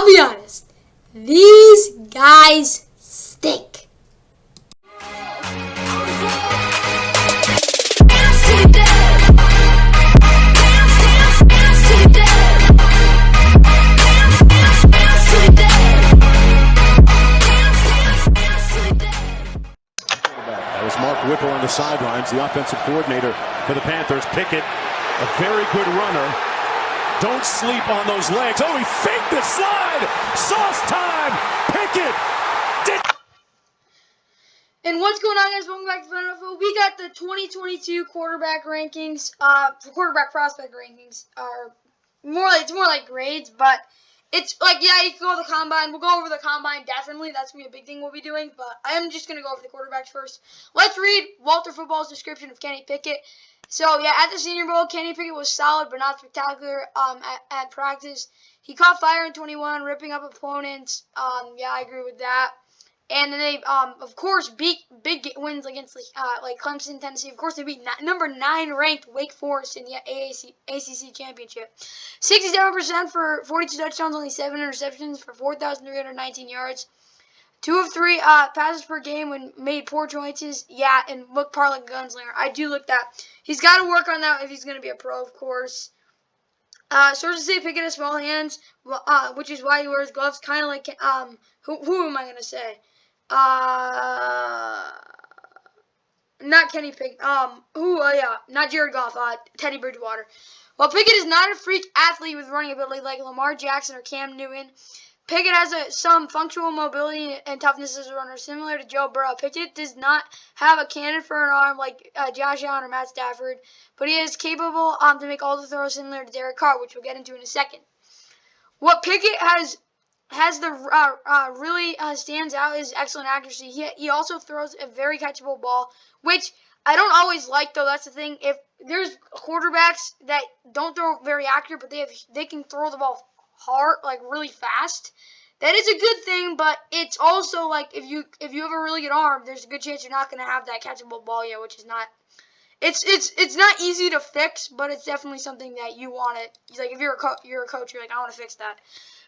I'll be honest, these guys stink. That was Mark Whipple on the sidelines, the offensive coordinator for the Panthers. Pickett, a very good runner. Don't sleep on those legs. Oh, he faked the slide. Sauce time. Pickett. And what's going on, guys? Welcome back to Fun NFL. We got the 2022 quarterback rankings, quarterback prospect rankings. It's more like grades, but it's like, yeah, you can go to the combine. We'll go over the combine, definitely. That's going to be a big thing we'll be doing, but I am just going to go over the quarterbacks first. Let's read Walter Football's description of Kenny Pickett. So, yeah, at the Senior Bowl, Kenny Pickett was solid but not spectacular at practice. He caught fire in 21, ripping up opponents. Yeah, I agree with that. And then they, of course, beat big wins against like Clemson, Tennessee. Of course, they beat number 9 ranked Wake Forest in the ACC championship. 67% for 42 touchdowns, only 7 interceptions for 4,319 yards. 2 of 3 passes per game when made poor choices. Yeah, and look part like a gunslinger. I do look that. He's got to work on that if he's going to be a pro, of course. Sources say Pickett has small hands, which is why he wears gloves. Kind of like, who am I going to say? Not Kenny Pickett. Not Jared Goff. Teddy Bridgewater. While Pickett is not a freak athlete with running ability like Lamar Jackson or Cam Newton, Pickett has some functional mobility and toughness as a runner, similar to Joe Burrow. Pickett does not have a cannon for an arm like Josh Allen or Matt Stafford, but he is capable to make all the throws similar to Derek Carr, which we'll get into in a second. What Pickett really stands out is excellent accuracy. He also throws a very catchable ball, which I don't always like, though. That's the thing. If there's quarterbacks that don't throw very accurate, but they can throw the ball hard, like really fast, that is a good thing. But it's also like if you have a really good arm, there's a good chance you're not going to have that catchable ball yet, which is not. It's not easy to fix, but it's definitely something that you want to. Like if you're a coach, you're like, I want to fix that.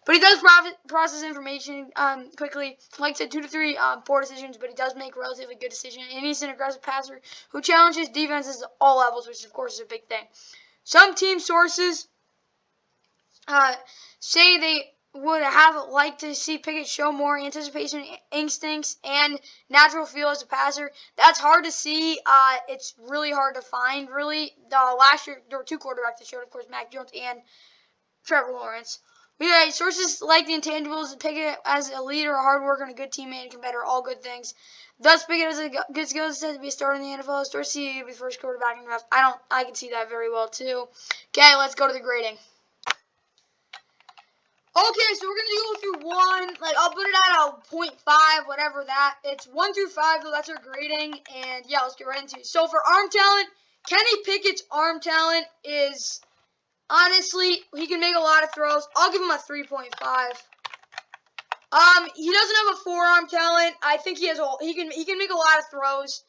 But he does process information quickly. Like I said, 2 to 3 poor decisions, but he does make relatively good decisions. And he's an aggressive passer who challenges defenses at all levels, which of course is a big thing. Some team sources say they would have liked to see Pickett show more anticipation instincts and natural feel as a passer. That's hard to see. It's really hard to find, really. Last year, there were 2 quarterbacks that showed, of course, Mac Jones and Trevor Lawrence. Yeah, sources like the intangibles. Pickett as a leader, a hard worker, and a good teammate and competitor, all good things. Thus, Pickett has a good skill set to be a starter in the NFL. Sources see to be the first quarterback in the draft. I can see that very well too. Okay, let's go to the grading. Okay, so we're gonna go through one. Like I'll put it at a 0.5, whatever that. It's 1 through 5, though. That's our grading, and yeah, let's get right into it. So for arm talent, Kenny Pickett's arm talent is. Honestly, he can make a lot of throws. I'll give him a 3.5. He doesn't have a forearm talent. I think he can make a lot of throws.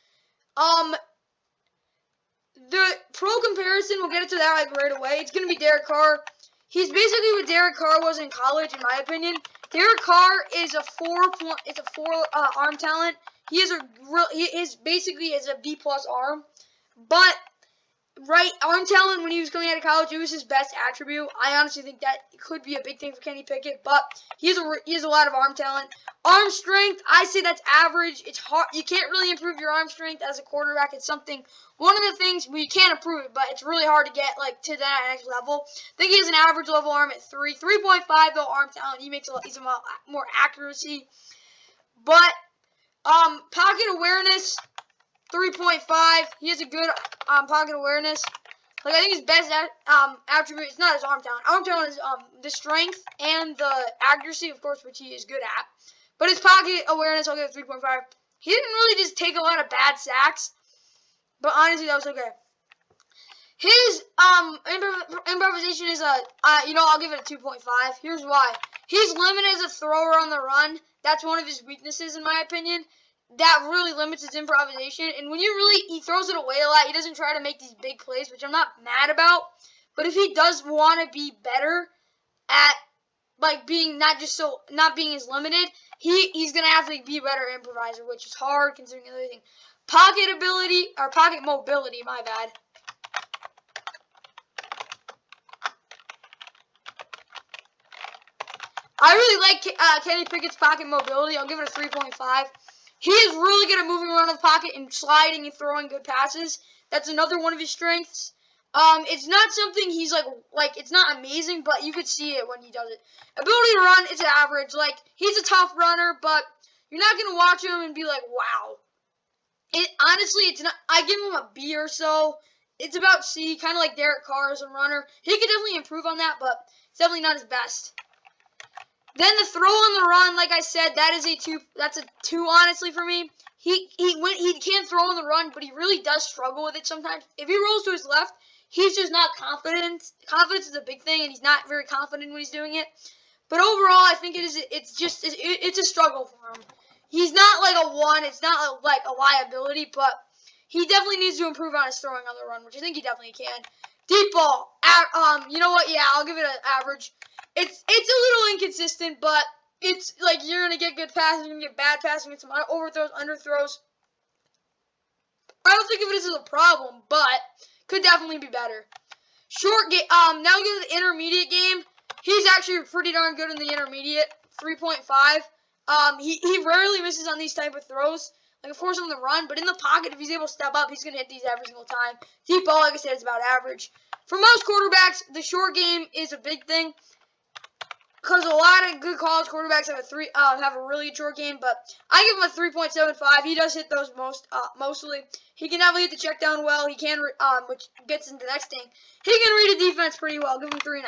The pro comparison, we'll get into that like right away. It's gonna be Derek Carr. He's basically what Derek Carr was in college, in my opinion. Derek Carr is a 4 arm talent. He is basically a B+ arm, but. Right, arm talent when he was coming out of college, it was his best attribute. I honestly think that could be a big thing for Kenny Pickett, but he has a lot of arm talent. Arm strength, I say that's average. It's hard. You can't really improve your arm strength as a quarterback. It's one of the things where you can improve it, but it's really hard to get like to that next level. I think he has an average level arm at 3. 3.5 though arm talent. He's a lot more accuracy, but pocket awareness. 3.5. He has a good pocket awareness. Like I think his best attribute is not his arm talent. Arm talent is the strength and the accuracy, of course, which he is good at. But his pocket awareness, I'll give it 3.5. He didn't really just take a lot of bad sacks, but honestly, that was okay. His improvisation is I'll give it a 2.5. Here's why. He's limited as a thrower on the run. That's one of his weaknesses, in my opinion. That really limits his improvisation. And when he throws it away a lot. He doesn't try to make these big plays, which I'm not mad about. But if he does want to be better at like being not being as limited, he's gonna have to be a better improviser, which is hard considering everything. Pocket ability or pocket mobility, my bad. I really like Kenny Pickett's pocket mobility. I'll give it a 3.5. He is really good at moving around the pocket and sliding and throwing good passes. That's another one of his strengths. It's not something he's like it's not amazing, but you could see it when he does it. Ability to run, it's average. Like, he's a tough runner, but you're not gonna watch him and be like, wow. Honestly, it's not. I give him a B or so. It's about C, kind of like Derek Carr as a runner. He could definitely improve on that, but it's definitely not his best. Then the throw on the run, like I said, that is a 2. That's a 2, honestly, for me. He can't throw on the run, but he really does struggle with it sometimes. If he rolls to his left, he's just not confident. Confidence is a big thing, and he's not very confident when he's doing it. But overall, I think it's a struggle for him. He's not like a 1. It's not like a liability, but he definitely needs to improve on his throwing on the run, which I think he definitely can. Deep ball, you know what? Yeah, I'll give it an average. It's a little inconsistent, but it's like you're gonna get good passing, you're gonna get bad passing, get some overthrows, underthrows. I don't think of it as a problem, but could definitely be better. Short game. Now we go to the intermediate game. He's actually pretty darn good in the intermediate. 3.5. He rarely misses on these type of throws. Like, of course, on the run, but in the pocket, if he's able to step up, he's gonna hit these every single time. Deep ball, like I said, is about average. For most quarterbacks, the short game is a big thing. Because a lot of good college quarterbacks have a really good short game, but I give him a 3.75. He does hit those mostly. He can definitely hit the check down well. He can, which gets into the next thing. He can read a defense pretty well. I'll give him 3.5.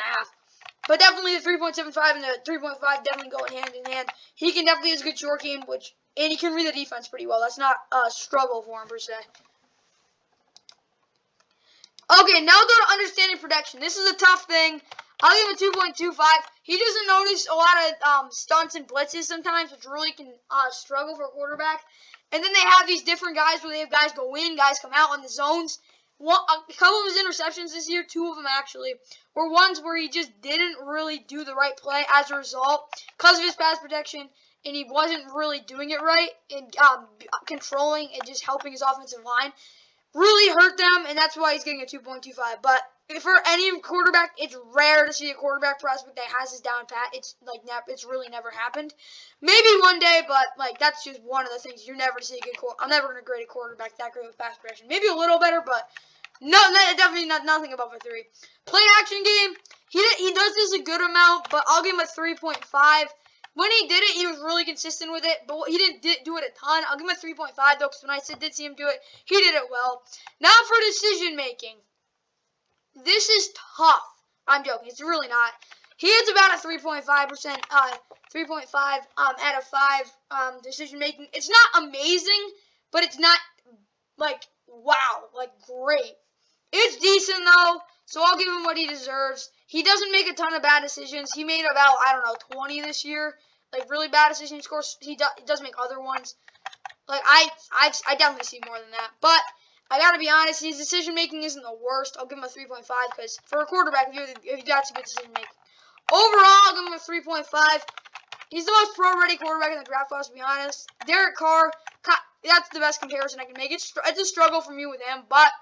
But definitely the 3.75 and the 3.5 definitely go hand in hand. He can definitely has a good short game, and he can read the defense pretty well. That's not a struggle for him per se. Okay, now go to understanding protection. This is a tough thing. I'll give him a 2.25. He doesn't notice a lot of stunts and blitzes sometimes, which really can struggle for a quarterback. And then they have these different guys where they have guys go in, guys come out on the zones. A couple of his interceptions this year, 2 of them actually, were ones where he just didn't really do the right play as a result because of his pass protection, and he wasn't really doing it right and controlling and just helping his offensive line. Really hurt them, and that's why he's getting a 2.25. But for any quarterback, it's rare to see a quarterback prospect that has his down pat. It's really never happened. Maybe one day, but like that's just one of the things you never see a good. I'm never gonna grade a quarterback that great with pass protection. Maybe a little better, but definitely nothing above a 3. Play action game. He does this a good amount, but I'll give him a 3.5. When he did it, he was really consistent with it, but he didn't do it a ton. I'll give him a 3.5, though, because when I did see him do it, he did it well. Now for decision-making. This is tough. I'm joking. It's really not. He is about a 3.5%, 3.5 out of 5 decision-making. It's not amazing, but it's not, like, wow, like, great. It's decent, though, so I'll give him what he deserves. He doesn't make a ton of bad decisions. He made about, 20 this year. Like, really bad decisions. Of course, he does make other ones. Like, I definitely see more than that. But I gotta be honest, his decision-making isn't the worst. I'll give him a 3.5 because for a quarterback, if you got some good decision-making. Overall, I'll give him a 3.5. He's the most pro-ready quarterback in the draft class, to be honest. Derek Carr, that's the best comparison I can make. It's a struggle for me with him, but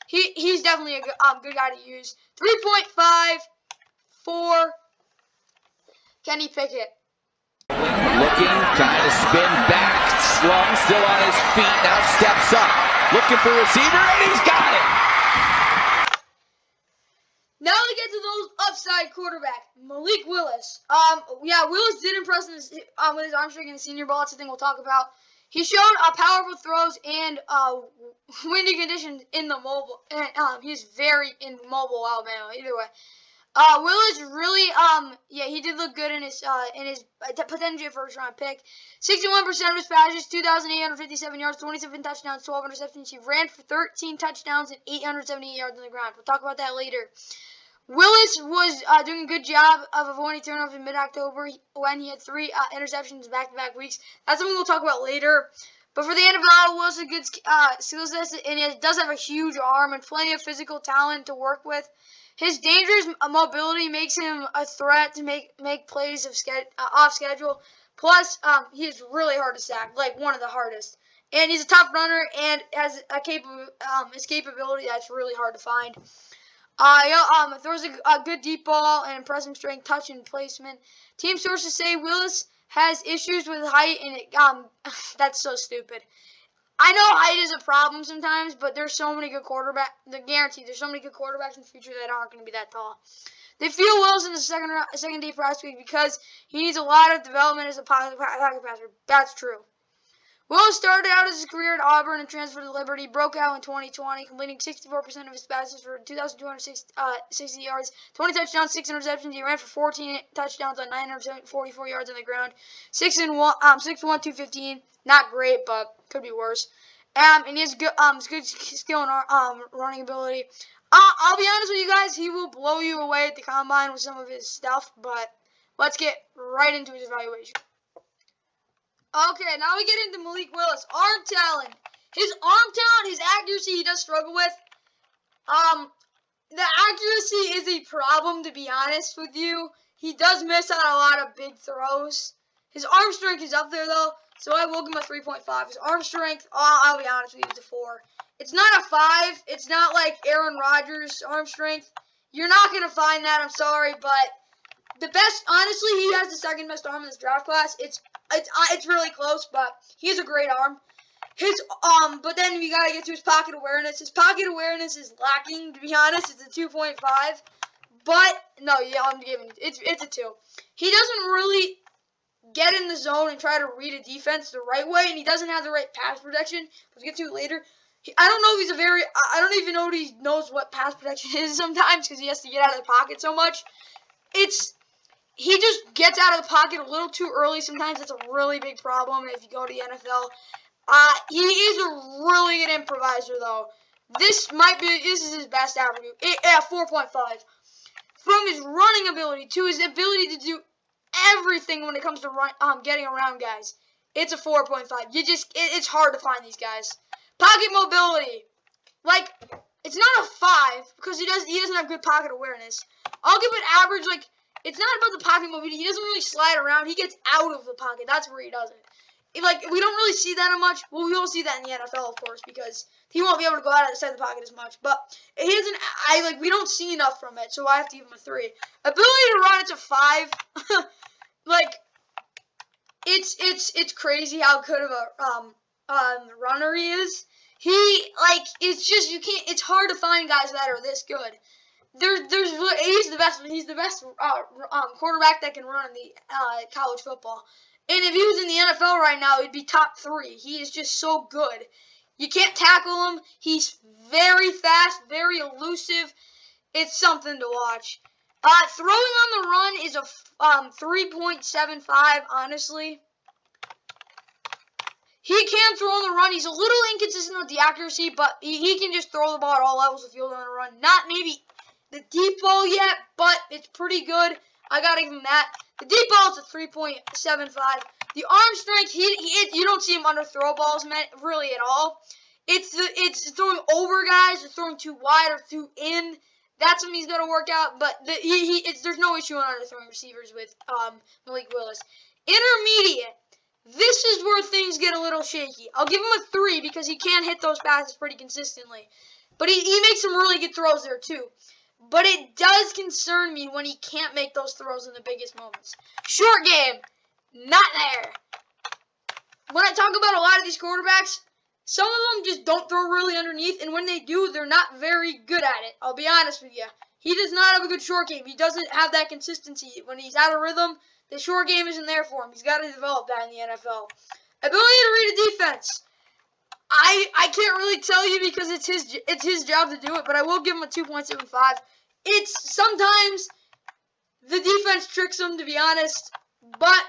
he's definitely a good guy to use. 3.5 for Kenny Pickett. Looking, trying to spin back, slung, still on his feet, now steps up. Looking for receiver, and he's got it! Now we get to those upside quarterback, Malik Willis. Willis did impress with his arm strength in the Senior Bowl. That's the thing we'll talk about. He showed powerful throws and windy conditions in the mobile. And he's very in mobile Alabama. Either way, Willis really, he did look good in his potential first-round pick. 61% of his passes, 2,857 yards, 27 touchdowns, 12 interceptions. He ran for 13 touchdowns and 878 yards on the ground. We'll talk about that later. Willis was doing a good job of avoiding turnovers in mid-October when he had 3 interceptions back-to-back weeks. That's something we'll talk about later. But for the NFL, Willis has a good skill set, and he does have a huge arm and plenty of physical talent to work with. His dangerous mobility makes him a threat to make plays off schedule. Plus, he's really hard to sack, like one of the hardest. And he's a tough runner and has a escapability that's really hard to find. Throws a good deep ball and impressive strength, touch, and placement. Team sources say Willis has issues with height, and that's so stupid. I know height is a problem sometimes, but there's so many good quarterbacks. There's so many good quarterbacks in the future that aren't going to be that tall. They feel Willis in the second day prospect because he needs a lot of development as a pocket passer. That's true. Willis started out his career at Auburn and transferred to Liberty. Broke out in 2020, completing 64% of his passes for 2,260 yards, 20 touchdowns, 6 interceptions. He ran for 14 touchdowns on 944 yards on the ground. 6'1", 215. Not great, but could be worse. And he has good skill and running ability. I'll be honest with you guys, he will blow you away at the combine with some of his stuff, but let's get right into his evaluation. Okay, now we get into Malik Willis. Arm talent. His arm talent, his accuracy, he does struggle with. The accuracy is a problem, to be honest with you. He does miss on a lot of big throws. His arm strength is up there, though, so I will give him a 3.5. His arm strength, I'll be honest with you, it's a 4. It's not a 5. It's not like Aaron Rodgers' arm strength. You're not going to find that, I'm sorry, but the best, honestly, he has the second best arm in this draft class. It's really close, but he has a great arm. But then we gotta get to his pocket awareness. His pocket awareness is lacking, to be honest. It's a 2.5. But no, yeah, I'm giving it's a 2. He doesn't really get in the zone and try to read a defense the right way, and he doesn't have the right pass protection. We'll get to it later. I don't know if I don't even know if he knows what pass protection is sometimes because he has to get out of the pocket so much. He just gets out of the pocket a little too early sometimes. That's a really big problem if you go to the NFL. He is a really good improviser, though. This is his best attribute. 4.5. From his running ability to his ability to do everything when it comes to getting around guys, it's a 4.5. It's hard to find these guys. Pocket mobility, like it's not a 5 because he doesn't have good pocket awareness. I'll give it average. Like it's not about the pocket mobility. He doesn't really slide around. He gets out of the pocket. That's where he does it. Like, we don't really see that much. Well, we will see that in the NFL, of course, because he won't be able to go outside the pocket as much. But he doesn't. We don't see enough from it, so I have to give him a 3. Ability to run, it's a 5. It's crazy how good of a runner he is. It's just you can't. It's hard to find guys that are this good. He's the best. He's the best quarterback that can run in the college football. And if he was in the NFL right now, he'd be top 3. He is just so good. You can't tackle him. He's very fast, very elusive. It's something to watch. Throwing on the run is a 3.75, honestly. He can throw on the run. He's a little inconsistent with the accuracy, but he can just throw the ball at all levels of the field on the run. Not maybe the deep ball yet, but it's pretty good. I gotta give him that. The deep ball is a 3.75. The arm strength, you don't see him under throw balls really at all. It's throwing over guys, or throwing too wide or too in. That's something he's got to work out. But there's no issue on underthrowing receivers with Malik Willis. Intermediate. This is where things get a little shaky. I'll give him a 3 because he can hit those passes pretty consistently. But he makes some really good throws there too. But it does concern me when he can't make those throws in the biggest moments. Short game, not there. When I talk about a lot of these quarterbacks, some of them just don't throw really underneath, and when they do, they're not very good at it. I'll be honest with you. He does not have a good short game. He doesn't have that consistency. When he's out of rhythm, the short game isn't there for him. He's got to develop that in the NFL. Ability to read a defense. I can't really tell you because it's his job to do it, but I will give him a 2.75. It's sometimes the defense tricks him, to be honest, but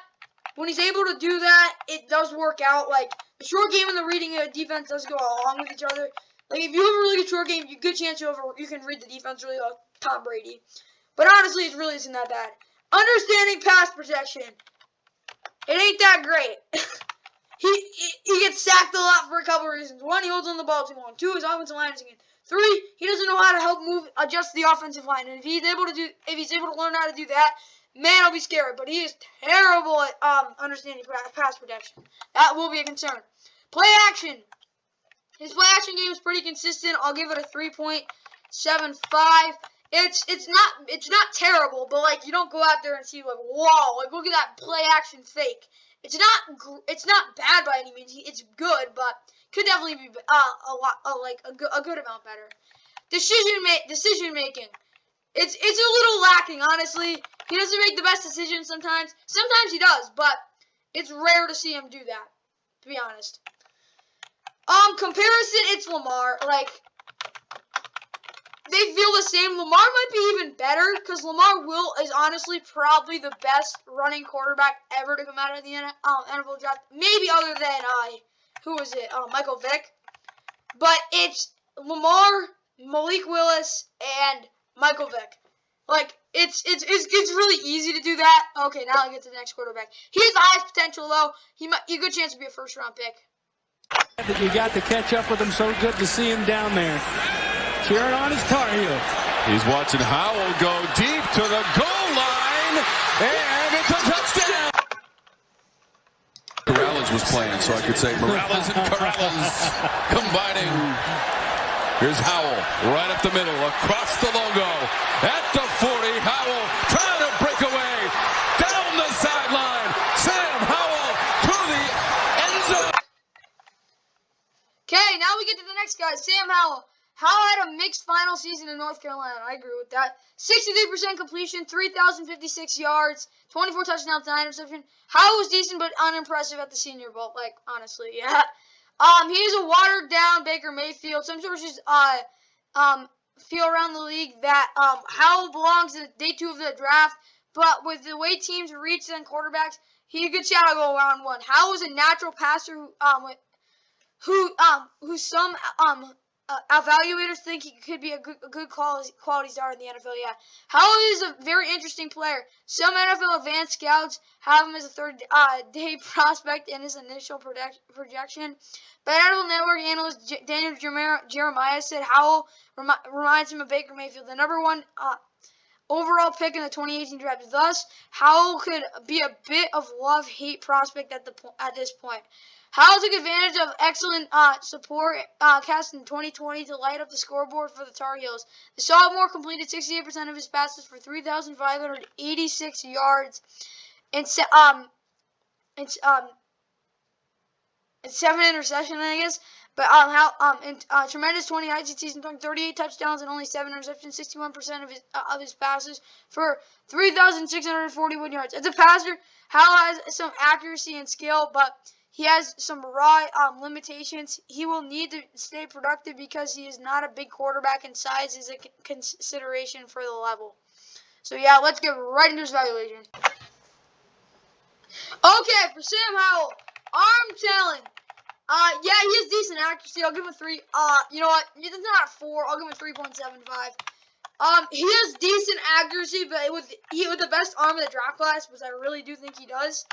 when he's able to do that, it does work out. Like the short game and the reading of defense does go along with each other. Like if you have a really good short game, good chance you can read the defense really well. Tom Brady, but honestly, it really isn't that bad. Understanding pass protection, it ain't that great. He gets sacked a lot for a couple of reasons. 1, he holds on the ball too long. 2, his offensive line is again. 3, he doesn't know how to help adjust the offensive line. And if he's able to learn how to do that, man, I'll be scared. But he is terrible at understanding pass protection. That will be a concern. Play action. His play action game is pretty consistent. I'll give it a 3.75. It's not terrible, but like you don't go out there and see like whoa, like look at that play action fake. It's not bad by any means. It's good, but could definitely be a good amount better. Decision making. It's a little lacking, honestly. He doesn't make the best decisions sometimes. Sometimes he does, but it's rare to see him do that, to be honest. Comparison, it's Lamar. Like, they feel the same. Lamar might be even better because Lamar is honestly probably the best running quarterback ever to come out of the NFL draft. Maybe other than, who was it? Michael Vick. But it's Lamar, Malik Willis, and Michael Vick. Like, it's really easy to do that. Okay, now I get to the next quarterback. He has the highest potential, though. He a good chance to be a first-round pick. You got to catch up with him. So good to see him down there. Cheering on his Tar Heels. He's watching Howell go deep to the goal line, and it's a touchdown. Corral was playing, so I could say Morales and Corral combining. Here's Howell, right up the middle, across the logo. At the 40, Howell trying to break away. Down the sideline, Sam Howell to the end zone. Okay, now we get to the next guy, Sam Howell. Howell had a mixed final season in North Carolina. I agree with that. 63% completion, 3,056 yards, 24 touchdowns, 9 interceptions. Howell was decent but unimpressive at the Senior Bowl. Like, honestly, yeah. He's a watered-down Baker Mayfield. Some sources feel around the league that Howell belongs in day 2 of the draft, but with the way teams reach and quarterbacks, he a good shot to go round 1. Howell is a natural passer who some evaluators think he could be a good quality star in the NFL. Yeah, Howell is a very interesting player. Some NFL advanced scouts have him as a third-day prospect in his initial projection. But NFL Network analyst Daniel Jeremiah said Howell reminds him of Baker Mayfield, the number 1 overall pick in the 2018 draft. Thus, Howell could be a bit of love-hate prospect at this point. Howell took advantage of excellent support cast in 2020 to light up the scoreboard for the Tar Heels. The sophomore completed 68% of his passes for 3,586 yards and 7 interceptions, I guess. But tremendous 2019 season, throwing 38 touchdowns and only 7 interceptions, 61% of his passes for 3,641 yards. As a passer, Howell has some accuracy and skill, but he has some raw limitations. He will need to stay productive because he is not a big quarterback, and size is a consideration for the level. So, yeah, let's get right into his evaluation. Okay, for Sam Howell, arm talent. Yeah, he has decent accuracy. I'll give him a 3. You know what? It's not a 4. I'll give him a 3.75. He has decent accuracy, but with the best arm in the draft class, which I really do think he does.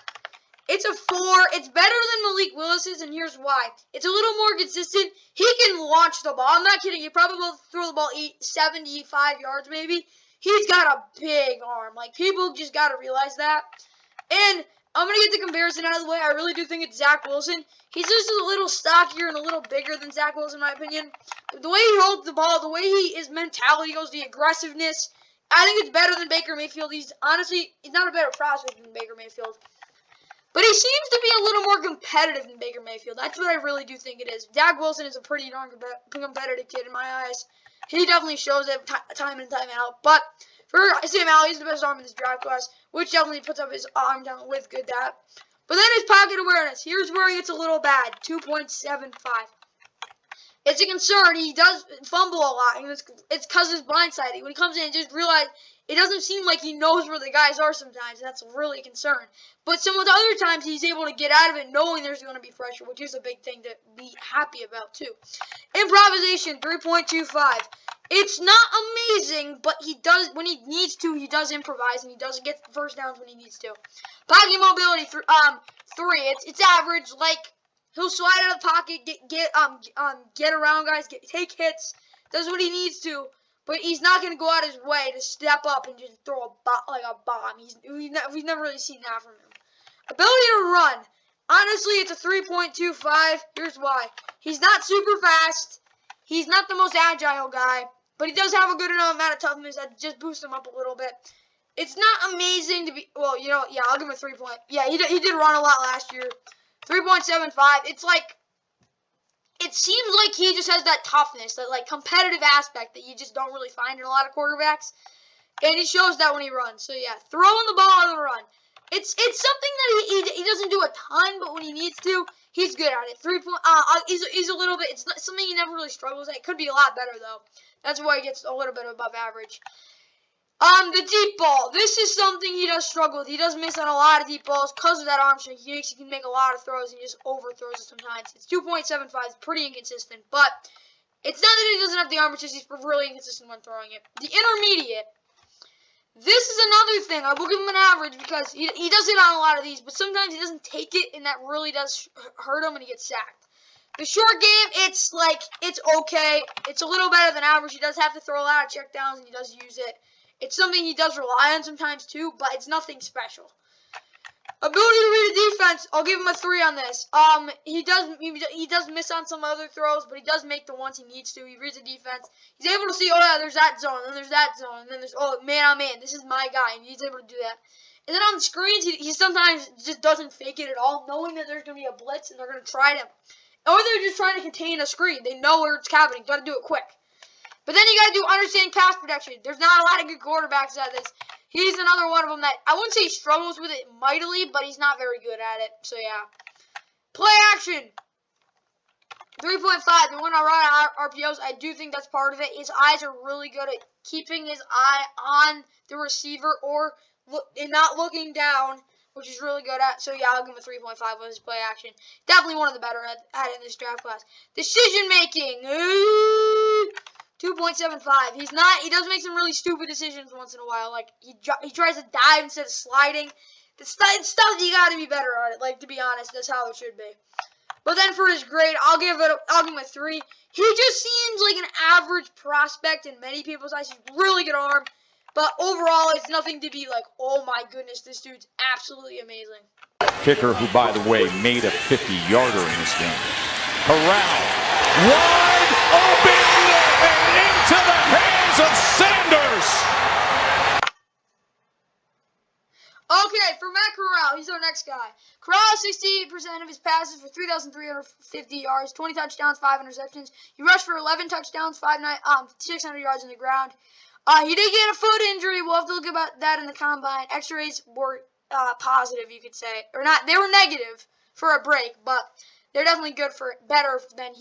It's a 4. It's better than Malik Willis's, and here's why. It's a little more consistent. He can launch the ball. I'm not kidding. He probably will throw the ball 75 yards maybe. He's got a big arm. Like, people just got to realize that. And I'm going to get the comparison out of the way. I really do think it's Zach Wilson. He's just a little stockier and a little bigger than Zach Wilson, in my opinion. The way he holds the ball, the way his mentality goes, the aggressiveness, I think it's better than Baker Mayfield. He's not a better prospect than Baker Mayfield. But he seems to be a little more competitive than Baker Mayfield. That's what I really do think it is. Zach Wilson is a pretty darn competitive kid in my eyes. He definitely shows it time and time out. But for Sam Howell, he's the best arm in this draft class, which definitely puts up his arm down with good that. But then his pocket awareness. Here's where he gets a little bad, 2.75. It's a concern. He does fumble a lot, and it's because he's blindsided. When he comes in, just realize it doesn't seem like he knows where the guys are sometimes. That's really a concern. But some of the other times, he's able to get out of it knowing there's going to be pressure, which is a big thing to be happy about, too. Improvisation, 3.25. It's not amazing, but he does, when he needs to, he does improvise, and he does get first downs when he needs to. Pocket mobility, 3. It's average. Like, he'll slide out of the pocket, get around guys, take hits, does what he needs to, but he's not going to go out his way to step up and just throw a bomb. We've never really seen that from him. Ability to run. Honestly, it's a 3.25. Here's why. He's not super fast. He's not the most agile guy, but he does have a good enough amount of toughness that just boosts him up a little bit. It's not amazing to be, well, you know, yeah, I'll give him a 3 point. Yeah, he did run a lot last year. 3.75. It's like, it seems like he just has that toughness, that like competitive aspect that you just don't really find in a lot of quarterbacks. And he shows that when he runs. So yeah, throwing the ball on the run. It's something that he doesn't do a ton, but when he needs to, he's good at it. He's a little bit, it's not something he never really struggles at. It could be a lot better though. That's why he gets a little bit above average. The deep ball. This is something he does struggle with. He does miss on a lot of deep balls because of that arm strength. He can make a lot of throws and just overthrows it sometimes. It's 2.75. It's pretty inconsistent, but it's not that he doesn't have the arm, it's just he's really inconsistent when throwing it. The intermediate. This is another thing. I will give him an average because he does hit on a lot of these, but sometimes he doesn't take it, and that really does hurt him, and he gets sacked. The short game, it's okay. It's a little better than average. He does have to throw a lot of checkdowns, and he does use it. It's something he does rely on sometimes too, but it's nothing special. Ability to read a defense, I'll give him a 3 on this. He does miss on some other throws, but he does make the ones he needs to. He reads a defense. He's able to see, oh yeah, there's that zone, and there's that zone, and then there's, oh, man on man, this is my guy, and he's able to do that. And then on the screens, he sometimes just doesn't fake it at all, knowing that there's going to be a blitz, and they're going to try to, or they're just trying to contain a screen. They know where it's happening. Got to do it quick. But then you got to do understanding pass protection. There's not a lot of good quarterbacks at this. He's another one of them that, I wouldn't say he struggles with it mightily, but he's not very good at it. So, yeah. Play action. 3.5. The one I run RPOs, I do think that's part of it. His eyes are really good at keeping his eye on the receiver and not looking down, which is really good at. So, yeah, I'll give him a 3.5 with his play action. Definitely one of the better at it in this draft class. Decision making. 2.75. He does make some really stupid decisions once in a while. Like, he tries to dive instead of sliding. It's stuff you got to be better at it. Like, to be honest, that's how it should be. But then for his grade, I'll give him a 3. He just seems like an average prospect in many people's eyes. He's really good arm. But overall, it's nothing to be like, oh my goodness, this dude's absolutely amazing. Kicker who, by the way, made a 50-yarder in this game. Corral, wide open and into the hands of Sanders. Okay, for Matt Corral, he's our next guy. Corral, 68% of his passes for 3,350 yards, 20 touchdowns, 5 interceptions. He rushed for 11 touchdowns, 600 yards on the ground. He did get a foot injury. We'll have to look about that in the combine. X-rays were positive, you could say, or not. They were negative for a break, but they're definitely better than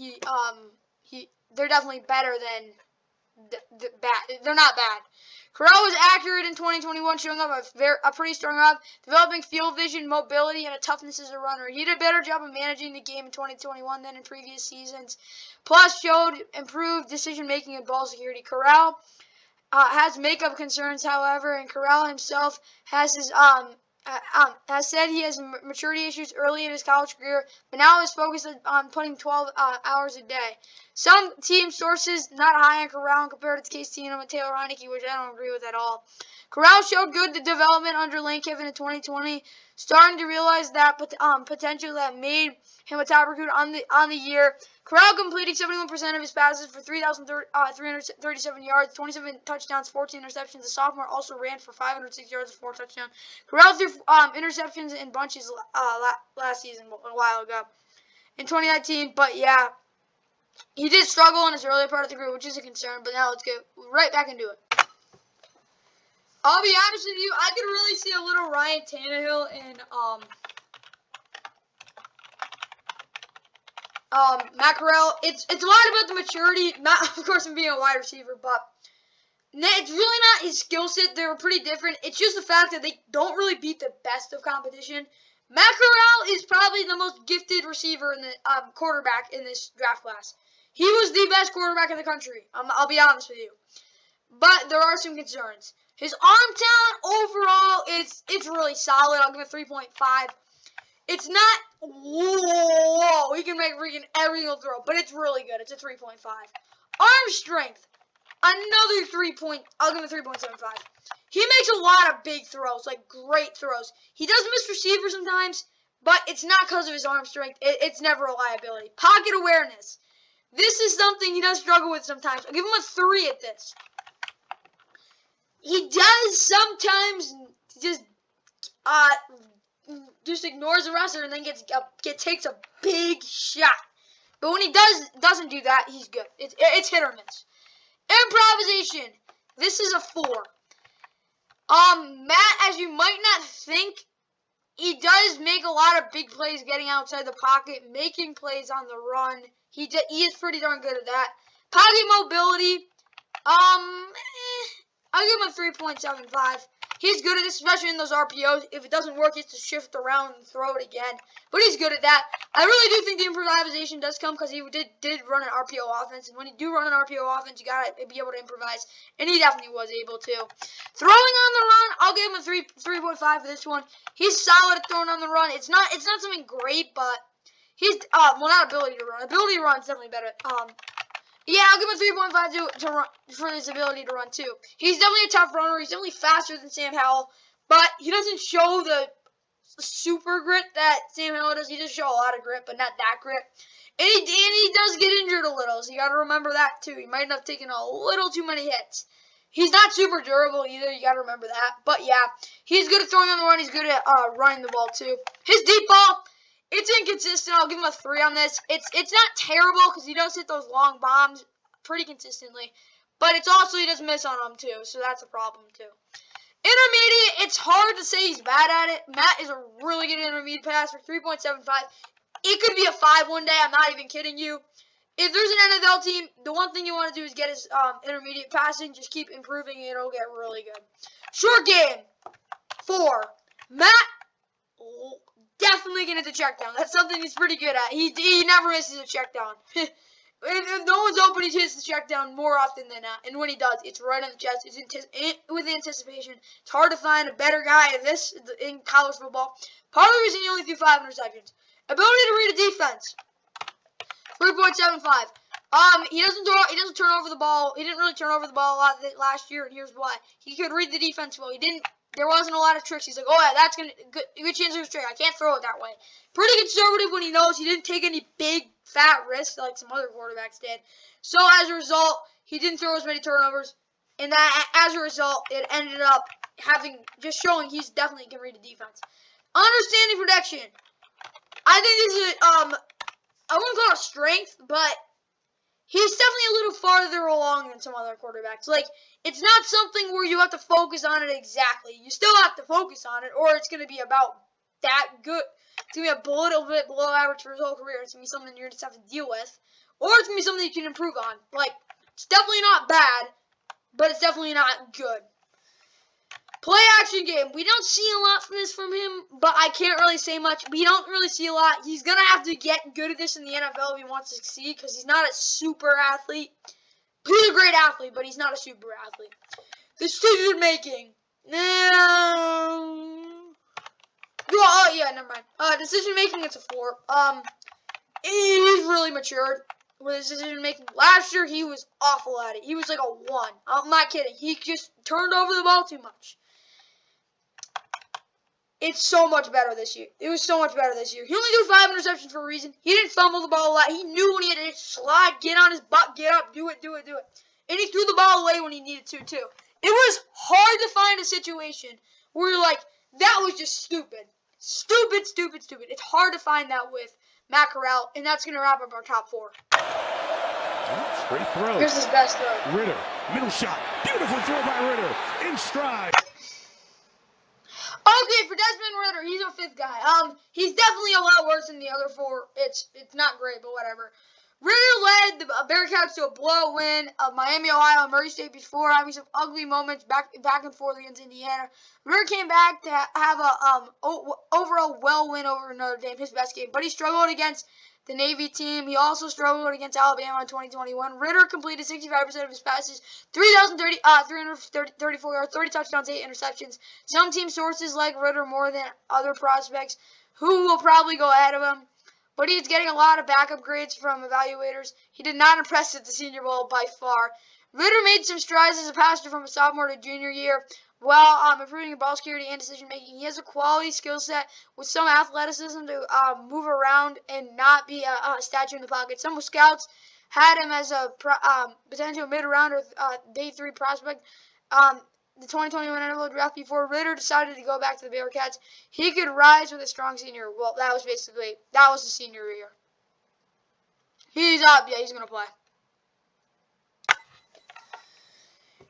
they're definitely better than bad. They're not bad. Corral was accurate in 2021, showing up a pretty strong arm, developing field vision, mobility, and a toughness as a runner. He did a better job of managing the game in 2021 than in previous seasons. Plus, showed improved decision-making and ball security. Corral has makeup concerns, however, and Corral himself has said he has maturity issues early in his college career, but now is focused on putting 12 hours a day. Some team sources not high on Corral compared to Case Keenum and Taylor Heineke, which I don't agree with at all. Corral showed good development under Lane Kiffin in 2020, starting to realize that potential that made him a top recruit on the year. Corral completing 71% of his passes for 3,337 yards, 27 touchdowns, 14 interceptions. The sophomore also ran for 506 yards and 4 touchdowns. Corral threw interceptions in bunches last season, a while ago, in 2019. But yeah, he did struggle in his earlier part of the career, which is a concern. But now let's get right back into it. I'll be honest with you, I could really see a little Ryan Tannehill in Matt Corral. It's a lot about the maturity, not of course him being a wide receiver, but it's really not his skill set. They were pretty different. It's just the fact that they don't really beat the best of competition. Matt Corral is probably the most gifted receiver in the quarterback in this draft class. He was the best quarterback in the country. I'll be honest with you. But there are some concerns. His arm talent overall, it's really solid. I'll give it 3.5. It's not, whoa, he can make freaking every single throw, but it's really good. It's a 3.5. Arm strength. Another 3 point. I'll give him 3.75. He makes a lot of big throws, like great throws. He does miss receiver sometimes, but it's not because of his arm strength. It's never a liability. Pocket awareness. This is something he does struggle with sometimes. I'll give him a 3 at this. He does sometimes just ignores the wrestler and then takes a big shot. But when he doesn't do that, he's good. It's hit or miss. Improvisation. This is a 4. Matt, as you might not think, he does make a lot of big plays getting outside the pocket, making plays on the run. He is pretty darn good at that. Pocket mobility. I'll give him a 3.75. He's good at this, especially in those RPOs. If it doesn't work, he has to shift around and throw it again. But he's good at that. I really do think the improvisation does come because he did run an RPO offense. And when you do run an RPO offense, you got to be able to improvise. And he definitely was able to. Throwing on the run, I'll give him a 3.5 for this one. He's solid at throwing on the run. It's not something great, but he's, not ability to run. Ability to run is definitely better. Yeah, I'll give him a 3.5 to run for his ability to run too. He's definitely a tough runner. He's definitely faster than Sam Howell, but he doesn't show the super grit that Sam Howell does. He does show a lot of grit, but not that grit. And he does get injured a little, so you got to remember that too. He might have taken a little too many hits. He's not super durable either. You got to remember that. But yeah, he's good at throwing on the run. He's good at running the ball too. His deep ball. It's inconsistent. I'll give him a 3 on this. It's not terrible because he does hit those long bombs pretty consistently. But it's also he does miss on them too, so that's a problem too. Intermediate, it's hard to say he's bad at it. Matt is a really good intermediate passer, 3.75. It could be a 5 one day. I'm not even kidding you. If there's an NFL team, the one thing you want to do is get his intermediate passing. Just keep improving and it'll get really good. Short game, 4. Matt definitely getting the check down. That's something he's pretty good at. He never misses a check down. If no one's open, he hits the check down more often than not. And when he does, it's right on the chest. It's with anticipation. It's hard to find a better guy at this in college football. Part of the reason he only threw 5 interceptions. Ability to read a defense. 3.75. He doesn't turn over the ball. He didn't really turn over the ball a lot last year, and here's why. He could read the defense well. There wasn't a lot of tricks. He's like, oh yeah, that's good chance of a trick. I can't throw it that way. Pretty conservative when he knows. He didn't take any big fat risks like some other quarterbacks did. So as a result, he didn't throw as many turnovers, and that as a result, it ended up showing he's definitely can read the defense. Understanding protection. I think this is I wouldn't call it a strength, but he's definitely a little farther along than some other quarterbacks. Like, it's not something where you have to focus on it exactly. You still have to focus on it, or it's going to be about that good. It's going to be a little bit below average for his whole career. It's going to be something you're going to have to deal with. Or it's going to be something you can improve on. Like, it's definitely not bad, but it's definitely not good. Play action game. We don't see a lot from him, but I can't really say much. We don't really see a lot. He's going to have to get good at this in the NFL if he wants to succeed because he's not a super athlete. He's a great athlete, but he's not a super athlete. Decision making. Oh, yeah, never mind. Decision making, it's a 4. He's really matured with his decision making. Last year, he was awful at it. He was like a 1. I'm not kidding. He just turned over the ball too much. It's so much better this year. It was so much better this year. He only threw 5 interceptions for a reason. He didn't fumble the ball a lot. He knew when he had to slide, get on his butt, get up, do it. And he threw the ball away when he needed to, too. It was hard to find a situation where you're like, that was just stupid. Stupid. It's hard to find that with Matt Corral, and that's going to wrap up our top 4. Straight throw. Here's his best throw. Ridder, middle shot. Beautiful throw by Ridder. In stride. Okay, for Desmond Ridder, he's a 5th guy. He's definitely a lot worse than the other 4. It's not great, but whatever. Ridder led the Bearcats to a blowout win of Miami, Ohio, and Murray State before having some ugly moments back and forth against Indiana. Ridder came back to have a overall well win over Notre Dame, his best game, but he struggled against the Navy team. He also struggled against Alabama in 2021. Ridder completed 65% of his passes, 334 yards, 30 touchdowns, 8 interceptions. Some team sources like Ridder more than other prospects who will probably go ahead of him. but he's getting a lot of backup grades from evaluators. He did not impress at the Senior Bowl by far. Ridder made some strides as a passer from a sophomore to junior year, while improving in ball security and decision making. He has a quality skill set with some athleticism to move around and not be a statue in the pocket. Some scouts had him as a potential mid-round or day 3 prospect. The 2021 NFL draft before Ridder decided to go back to the Bearcats. He could rise with a strong senior. Well, that was the senior year. He's up. Yeah, he's going to play.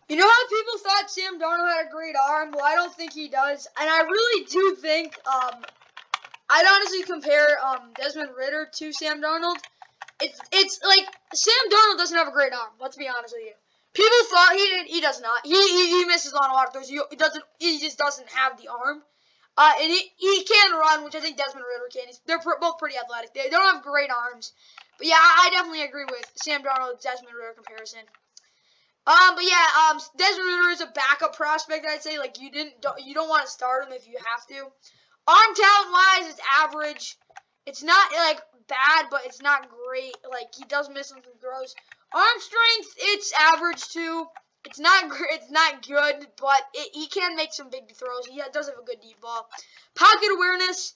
You know how people thought Sam Darnold had a great arm? Well, I don't think he does. And I really do think, I'd honestly compare Desmond Ridder to Sam Darnold. It's like, Sam Darnold doesn't have a great arm. Let's be honest with you. People thought he did. He does not. He misses on a lot of throws. He just doesn't have the arm. And he can run, which I think Desmond Ridder can. They're both pretty athletic. They don't have great arms. But yeah, I definitely agree with Sam Darnold Desmond Ridder comparison. But yeah, Desmond Ridder is a backup prospect. I'd say like you don't want to start him if you have to. Arm talent wise, it's average. It's not like bad, but it's not great. Like he does miss some throws. Arm strength, it's average too. It's not good, but he can make some big throws. He does have a good deep ball. Pocket awareness,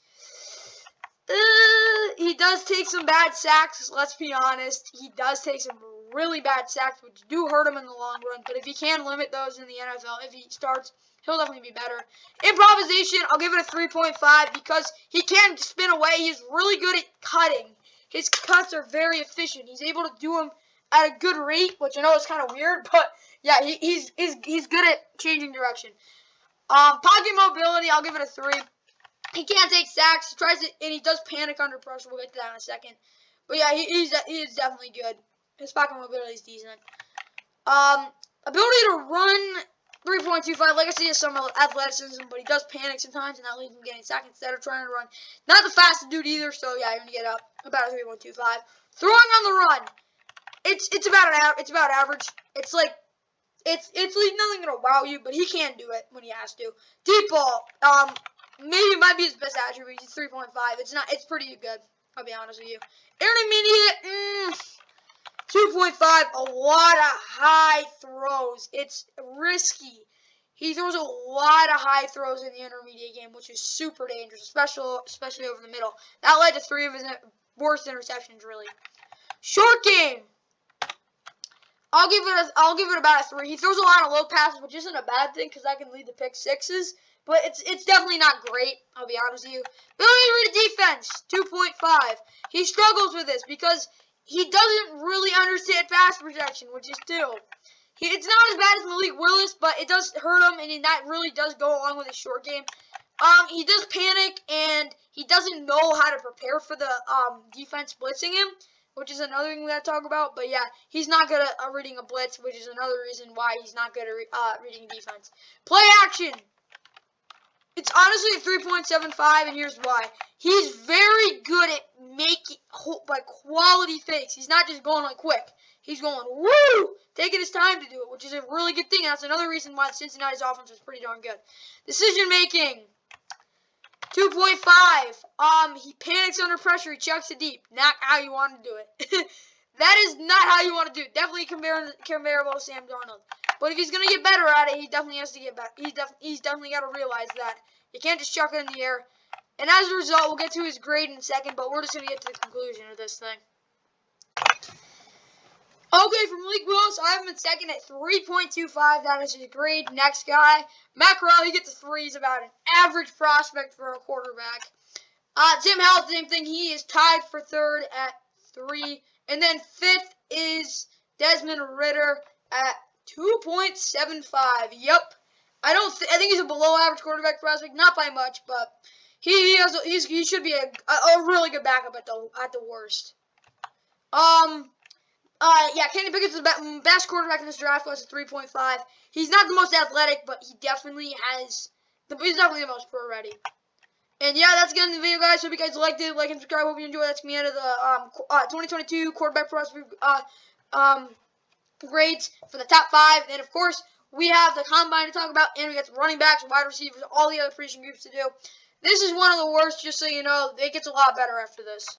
he does take some bad sacks. Let's be honest, he does take some really bad sacks, which do hurt him in the long run. But if he can limit those in the NFL, if he starts, he'll definitely be better. Improvisation, I'll give it a 3.5 because he can spin away. He's really good at cutting. His cuts are very efficient. He's able to do them at a good rate, which I know is kind of weird, but yeah, he's good at changing direction. Pocket mobility, I'll give it a 3. He can't take sacks. He tries it, and he does panic under pressure. We'll get to that in a second. But yeah, he is definitely good. His pocket mobility is decent. Ability to run, 3.25. Like I said, he has some athleticism, but he does panic sometimes, and that leaves him getting sacked instead of trying to run. Not the fastest dude either, so yeah, you're gonna get up about a 3.25. Throwing on the run, it's about average. It's like it's nothing gonna wow you, but he can do it when he has to. Deep ball, maybe it might be his best attribute. It's 3.5. It's pretty good. I'll be honest with you. Intermediate, 2.5. A lot of high throws. It's risky. He throws a lot of high throws in the intermediate game, which is super dangerous, especially over the middle. That led to 3 of his worst interceptions, really. Short game. I'll give it about a 3. He throws a lot of low passes, which isn't a bad thing because that can lead to pick sixes. But it's definitely not great, I'll be honest with you. Ability to read defense, 2.5. He struggles with this because he doesn't really understand pass protection, which is 2. It's not as bad as Malik Willis, but it does hurt him, and that really does go along with his short game. He does panic, and he doesn't know how to prepare for the defense blitzing him, which is another thing we got to talk about. But yeah, he's not good at reading a blitz, which is another reason why he's not good at reading defense. Play action. It's honestly a 3.75, and here's why. He's very good at making like quality fakes. He's not just going like quick. He's going woo, taking his time to do it, which is a really good thing. That's another reason why Cincinnati's offense was pretty darn good. Decision making, 2.5. He panics under pressure. He chucks it deep. Not how you want to do it. That is not how you want to do it. Definitely comparable to Sam Darnold. But if he's going to get better at it, he definitely has to get better. He's definitely got to realize that. You can't just chuck it in the air. And as a result, we'll get to his grade in a second, but we're just going to get to the conclusion of this thing. Okay, for Malik Willis, I have him in second at 3.25. That is his grade. Next guy, Matt Corral, he gets a 3. He's about an average prospect for a quarterback. Tim Howell, same thing. He is tied for third at 3. And then fifth is Desmond Ridder at 2.75. Yep. I think he's a below average quarterback prospect, not by much, but he should be a really good backup at the worst. Yeah, Kenny Pickett's the best quarterback in this draft class at 3.5. He's not the most athletic, but he definitely he's definitely the most pro ready. And yeah, that's the end of the video, guys. Hope you guys liked it. Like and subscribe. Hope you enjoyed. That's the end of the 2022 quarterback prospect grades for the top 5. And of course, we have the combine to talk about, and we got the running backs, wide receivers, all the other position groups to do. This is one of the worst, just so you know. It gets a lot better after this.